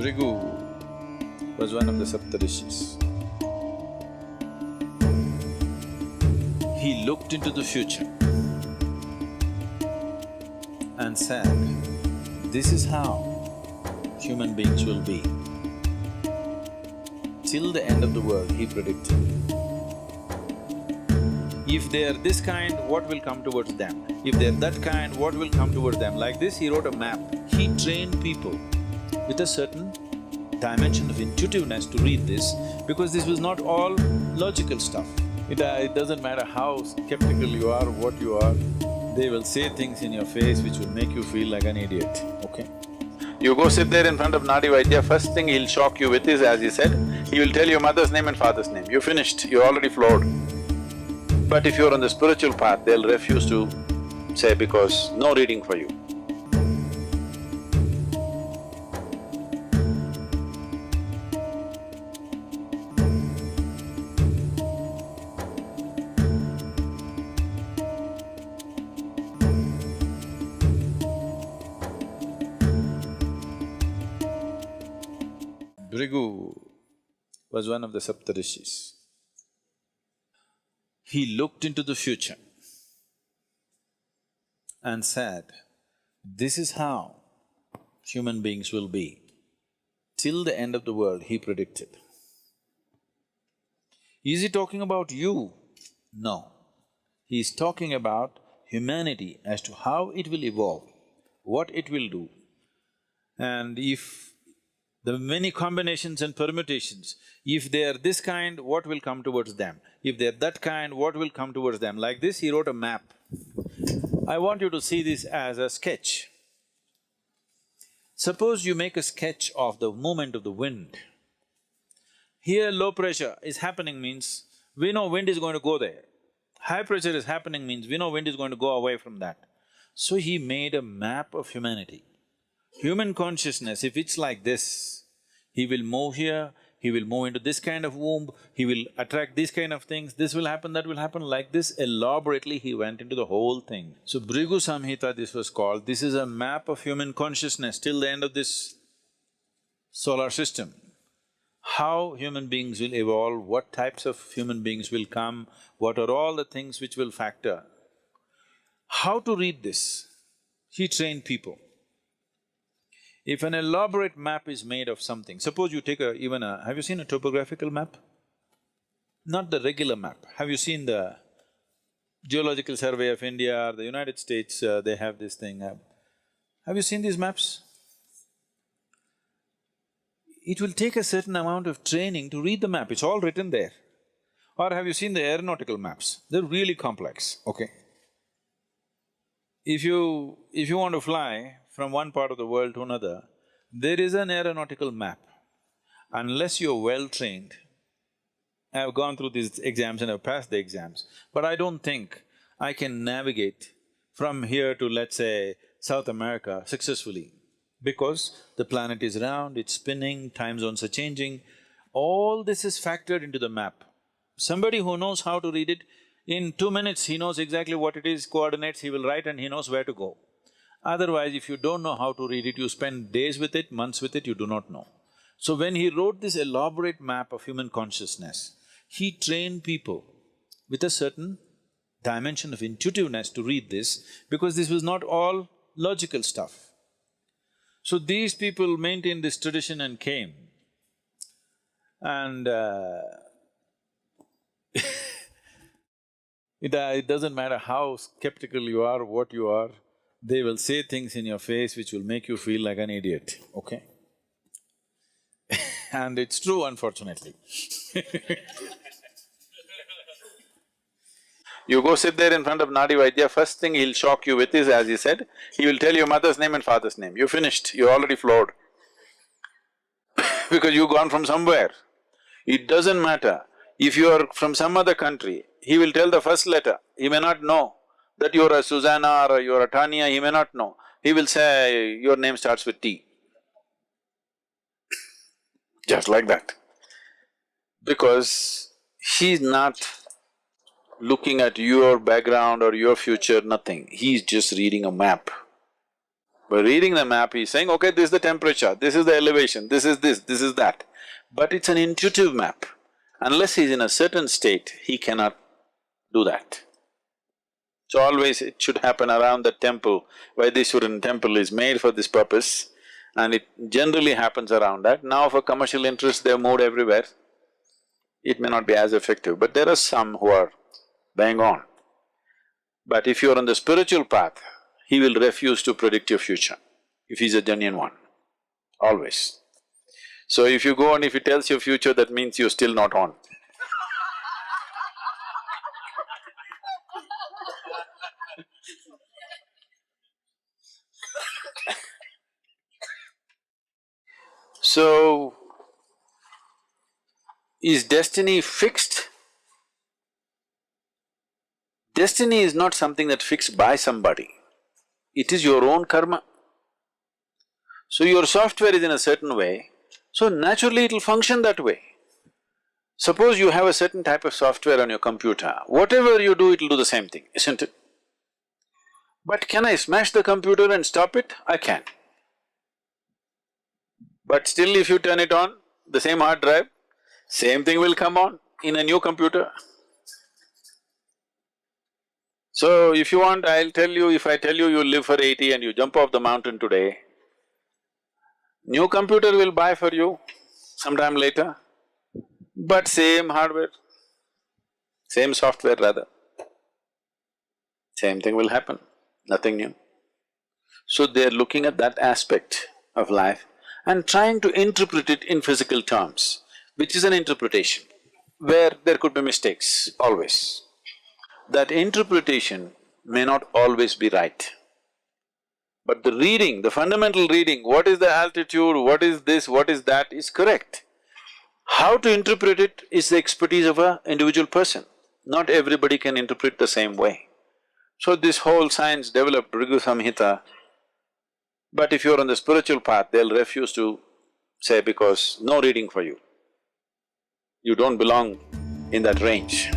Bhrigu was one of the Saptarishis. He looked into the future and said, this is how human beings will be. Till the end of the world, he predicted. If they are this kind, what will come towards them? If they are that kind, what will come towards them? Like this, he wrote a map. He trained people with a certain dimension of intuitiveness to read this, because this was not all logical stuff. It doesn't matter how skeptical you are, what you are, they will say things in your face which will make you feel like an idiot, okay? You go sit there in front of Nadi Vaidya, first thing he'll shock you with is, as he said, he will tell your mother's name and father's name. You're finished, you're already floored. But if you're on the spiritual path, they'll refuse to say because no reading for you. Bhrigu was one of the Saptarishis. He looked into the future and said, this is how human beings will be. Till the end of the world, he predicted. Is he talking about you? No. He is talking about humanity as to how it will evolve, what it will do. And if the many combinations and permutations, if they are this kind, what will come towards them? If they are that kind, what will come towards them? Like this, he wrote a map. I want you to see this as a sketch. Suppose you make a sketch of the movement of the wind. Here low pressure is happening means we know wind is going to go there. High pressure is happening means we know wind is going to go away from that. So he made a map of humanity. Human consciousness, if it's like this, he will move here, he will move into this kind of womb, he will attract these kind of things, this will happen, that will happen, like this elaborately he went into the whole thing. So Bhrigu Samhita this was called, this is a map of human consciousness till the end of this solar system. How human beings will evolve, what types of human beings will come, what are all the things which will factor. How to read this? He trained people. If an elaborate map is made of something, suppose you take have you seen a topographical map? Not the regular map. Have you seen the Geological Survey of India or the United States, they have this thing. Have you seen these maps? It will take a certain amount of training to read the map, it's all written there. Or have you seen the aeronautical maps? They're really complex, okay? If you want to fly from one part of the world to another, there is an aeronautical map. Unless you're well-trained, I've gone through these exams and I've passed the exams, but I don't think I can navigate from here to, let's say, South America successfully, because the planet is round, it's spinning, time zones are changing, all this is factored into the map. Somebody who knows how to read it, in 2 minutes he knows exactly what it is, coordinates he will write and he knows where to go. Otherwise, if you don't know how to read it, you spend days with it, months with it, you do not know. So when he wrote this elaborate map of human consciousness, he trained people with a certain dimension of intuitiveness to read this, because this was not all logical stuff. So these people maintained this tradition and came, and it doesn't matter how skeptical you are, what you are, they will say things in your face which will make you feel like an idiot, okay? And it's true, unfortunately. You go sit there in front of Nadi Vaidya, first thing he'll shock you with is, as he said, he will tell your mother's name and father's name. You're finished, you're already floored. Because you've gone from somewhere. It doesn't matter. If you are from some other country, he will tell the first letter, he may not know that you're a Susanna or you're a Tanya, he may not know. He will say, your name starts with T. Just like that. Because he's not looking at your background or your future, nothing. He's just reading a map. By reading the map, he's saying, okay, this is the temperature, this is the elevation, this is that. But it's an intuitive map. Unless he's in a certain state, he cannot do that. So always it should happen around the temple. Vaidishwaran temple is made for this purpose and it generally happens around that. Now for commercial interest, they've moved everywhere. It may not be as effective, but there are some who are bang on. But if you're on the spiritual path, he will refuse to predict your future, if he's a genuine one, always. So if you go and if he tells your future, that means you're still not on. So, is destiny fixed? Destiny is not something that's fixed by somebody. It is your own karma. So your software is in a certain way, so naturally it'll function that way. Suppose you have a certain type of software on your computer, whatever you do, it'll do the same thing, isn't it? But can I smash the computer and stop it? I can. But still if you turn it on, the same hard drive, same thing will come on in a new computer. So if you want, I'll tell you, if I tell you you'll live for 80 and you jump off the mountain today, new computer will buy for you sometime later, but same hardware, same software rather. Same thing will happen, nothing new. So they're looking at that aspect of life and trying to interpret it in physical terms, which is an interpretation, where there could be mistakes, always. That interpretation may not always be right. But the reading, the fundamental reading, what is the altitude, what is this, what is that, is correct. How to interpret it is the expertise of an individual person. Not everybody can interpret the same way. So this whole science developed Bhrigu Samhita, but if you're on the spiritual path, they'll refuse to say because no reading for you. You don't belong in that range.